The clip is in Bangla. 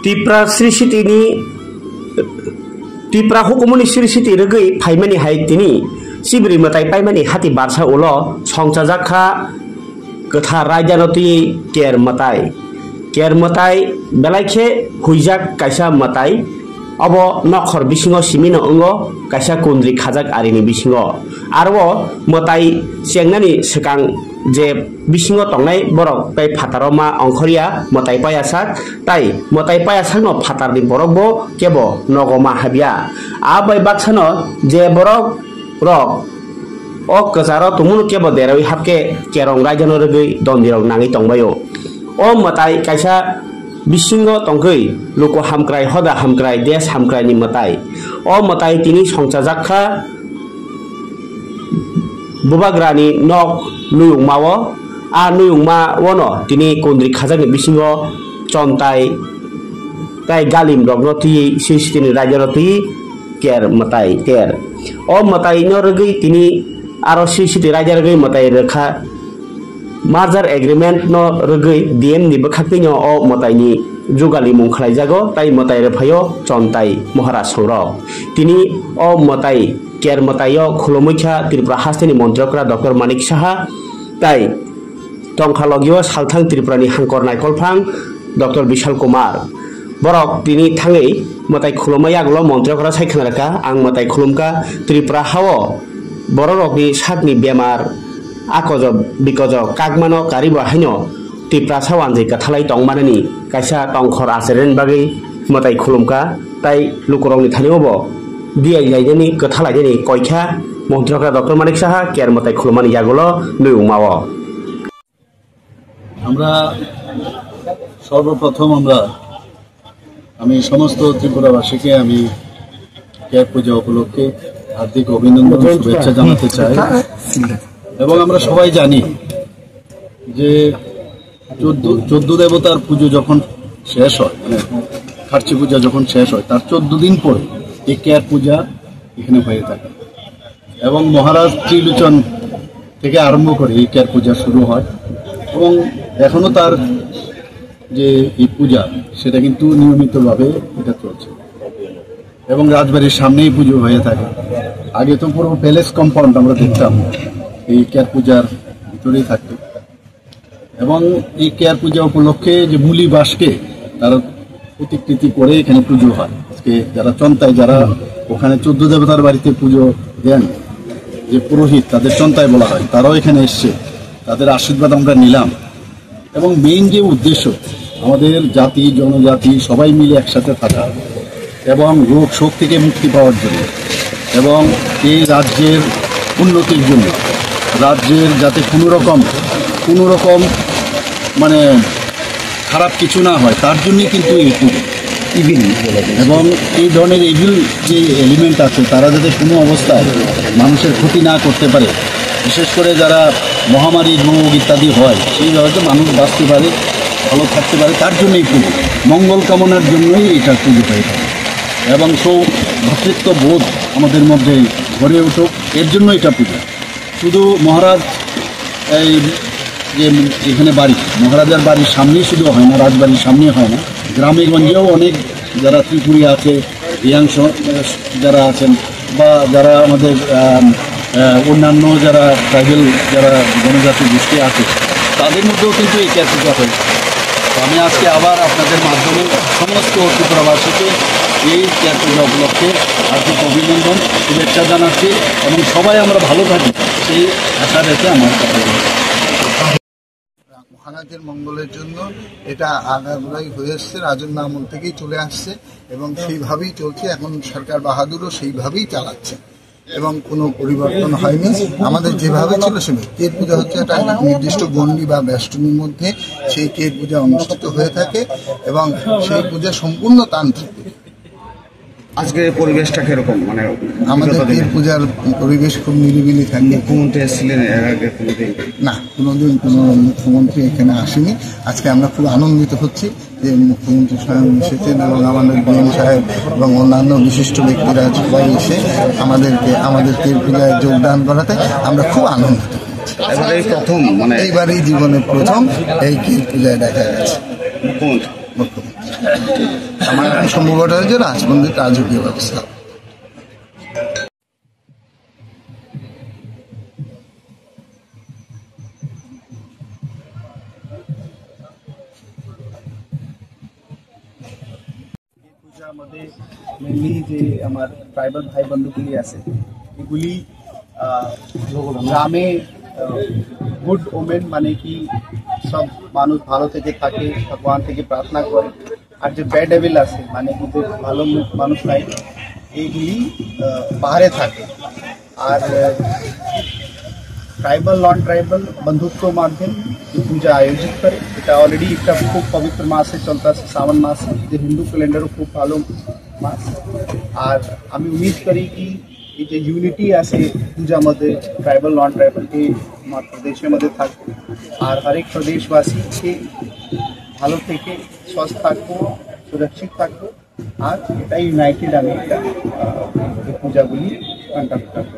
Tipra Sri City ni Tipra hukumuni Sri City regi paimani hai tini Sibri matai paimani hati barsa ulo songcajaka ketha raja noti ker matai belaikhe huijak kaisa matai abo nokhor bisingo simino ongo kaisa kundri khajak arini bisingo arbo matai sengnani sekang je bisingo tongnai borok pai phataroma ongkhoriya matai payasak tai matai payasak no phatarni borok bo kebo nogoma habia abai baksano je borok rok o kazaro tumun kebo derawi hapke kerong rajano regi dondirok nangi tongbayo o matai kaisa bisingo tongkei loko hamkrai hoda hamkrai des hamkrai ni matai o matai tini songchajakha bubagrani nok nuyung mawo a nuyung ma wono tini kundri khajani bisingo chontai tai galim rogno ti sistini rajaro ti ker matai ter o matai no regi tini aro sisiti rajar regi matai rekha merger agreement no regi DM ni bakhakni o matai ni jugali mung khlai jago tai matai re phayo chontai mohara soro tini o matai ker matayo khulomukha Tripura hasteni montrokra Dr. Manik Saha tai tongkhalogyo salthang Tripura ni hangkor naikolphang Dr. Bishal Kumar borok tini thangai matai khulomaya aglo montrokra saikhanaraka ang matai khulumka Tripura hawo borok ni sakni bemar akojo bikojo kagmano karibo haino Tripura sawanjai kathalai tongmanani kaisa tongkhor aseren bagi matai khulumka tai lukurongni thaniobo diai laijani kathalajani koikha montrokra Dr. Manik Saha ker matai khulumani yagulo nuyungmawo আমরা সর্বপ্রথম আমি সমস্ত ত্রিপুরাবাসীকে আমি কেয়ার পূজা উপলক্ষে হার্দিক অভিনন্দন শুভেচ্ছা জানাতে চাই এবং আমরা সবাই জানি যে 14 দেবতার পুজো যখন শেষ হয় মানে খার্চি পূজা যখন শেষ হয় তার 14 দিন পরে এই কেয়ার পূজা এখানে হয়ে থাকে এবং মহারাজ ত্রিলোচন থেকে আরম্ভ করে এই কেয়ার পূজা শুরু হয় এবং এখনো তার যে এই পূজা সেটা কিন্তু নিয়মিতভাবে এটা চলছে এবং রাজবাড়ির সামনেই পুজো হয়ে থাকে আগে তো পুরো প্যালেস কম্পাউন্ড আমরা দেখতাম এই কেয়ার পূজার ভিতরেই থাকতো এবং এই কেয়ার পূজা উপলক্ষে যে বুলি বাসকে তার প্রতিকৃতি করে এখানে পুজো হয় আজকে যারা চন্তায় যারা ওখানে 14 দেবতার বাড়িতে পুজো দেন যে পুরোহিত তাদের চন্তায় বলা হয় তারাও এখানে এসছে তাদের আশীর্বাদ আমরা নিলাম এবং মেইন যে উদ্দেশ্য আমাদের জাতি জনজাতি সবাই মিলে একসাথে থাকা এবং রোগ শোক থেকে মুক্তি পাওয়ার জন্য এবং এই রাজ্যের উন্নতির জন্য রাজ্যের যাতে কোনো রকম মানে খারাপ কিছু না হয় তার জন্যই কিন্তু এই পুজো এবং এই ধরনের ইভিল যে এলিমেন্ট আছে তারা যাতে কোনো অবস্থায় মানুষের ক্ষতি না করতে পারে বিশেষ করে যারা মহামারী রোগ ইত্যাদি হয় সেইভাবে মানুষ বাঁচতে পারে ভালো থাকতে পারে তার জন্যই পুজো মঙ্গল কামনার জন্যই এটা পুজো হয়ে থাকে এবং ভ্রাতৃত্ব বোধ আমাদের মধ্যে গড়ে উঠুক এর জন্য এটা পুজো শুধু মহারাজ এই যে এখানে বাড়ি মহারাজার বাড়ির সামনেই শুধু হয় না রাজবাড়ির সামনে হয় না গ্রামে গঞ্জেও অনেক যারা ত্রিপুরী আছে ইয়াংশ যারা আছেন বা যারা আমাদের অন্যান্য যারা ট্রাইবেল যারা জনজাতি গোষ্ঠী আছে তাদের মধ্যেও কিন্তু এই কেয়ার পূজা হয় আমি আজকে আবার আপনাদের মাধ্যমে সমস্ত ত্রিপুরাবাসীকে এই কেয়ার পূজা উপলক্ষে হার্দিক অভিনন্দন শুভেচ্ছা জানাচ্ছি এবং সবাই আমরা ভালো থাকি সেই আশা রেখে আমার কথা মহারাজের মঙ্গলের জন্য এটা আগাগোড়াই হয়ে আসছে রাজন্য আমল থেকেই চলে আসছে এবং সেইভাবেই চলছে এখন সরকার বাহাদুরও সেইভাবেই চালাচ্ছে এবং কোনো পরিবর্তন হয়নি আমাদের যেভাবে ছিল সেভাবে কের পূজা হচ্ছে একটা নির্দিষ্ট গণ্ডি বা বেষ্টনীর মধ্যে সেই কের পূজা অনুষ্ঠিত হয়ে থাকে এবং সেই পূজা সম্পূর্ণ তান্ত্রিক আজকের পরিবেশটা কিরকম মানে আমাদের কের পূজার পরিবেশ খুব নিরিবিলি থাকে মুখ্যমন্ত্রী এসেছিলেন এর আগে না কোনোদিন কোনো মুখ্যমন্ত্রী এখানে আসেনি আজকে আমরা খুব আনন্দিত হচ্ছি যে মুখ্যমন্ত্রী স্বয়ং এসেছেন এবং আমাদের বিএম সাহেব এবং অন্যান্য বিশিষ্ট ব্যক্তিরা সবাই এসে আমাদের কের পূজায় যোগদান করাতে আমরা খুব আনন্দিত প্রথম মানে এইবারই জীবনের প্রথম এই কের পূজায় দেখা গেছে মুখ্যমন্ত্রী। আমার এখন সম্ভবত হয়েছে রাজমন্দির রাজকীয় ব্যবস্থা। পূজাमध्ये মেনলি যে আমার ট্রাইবাল ভাই বন্ধুগুলি আছে এগুলি গ্রামে গুড ওমেন মানে কি সব মানুষ ভালো থেকে থাকে, ভগবান থেকে প্রার্থনা করে। আর যে ব্যাড ডেভিল আছে মানে কি যে ভালো মানুষ নাই এইগুলি বাহারে থাকে। আর ট্রাইবাল নন ট্রাইবাল बंधुत्व माध्यम पूजा आयोजित करे। এটা অলরেডি একটা খুব পবিত্র মাসে চলতেছে, শ্রাবণ মাস, যে হিন্দু ক্যালেন্ডারও খুব ভালো মাস। আর আমি উম্मीद করি কি এই যে ইউনিটি আছে পূজাमध्ये ট্রাইবাল নন ট্রাইবাল এই আমার প্রদেশের থাকবে। আর হরেক প্রদেশবাসীকে ভালো থেকে সুস্থ থাকবো, সুরক্ষিত থাকবো। আর এটাই ইউনাইটেড আমি এটা পূজাগুলি কন্ডাক্ট করবো।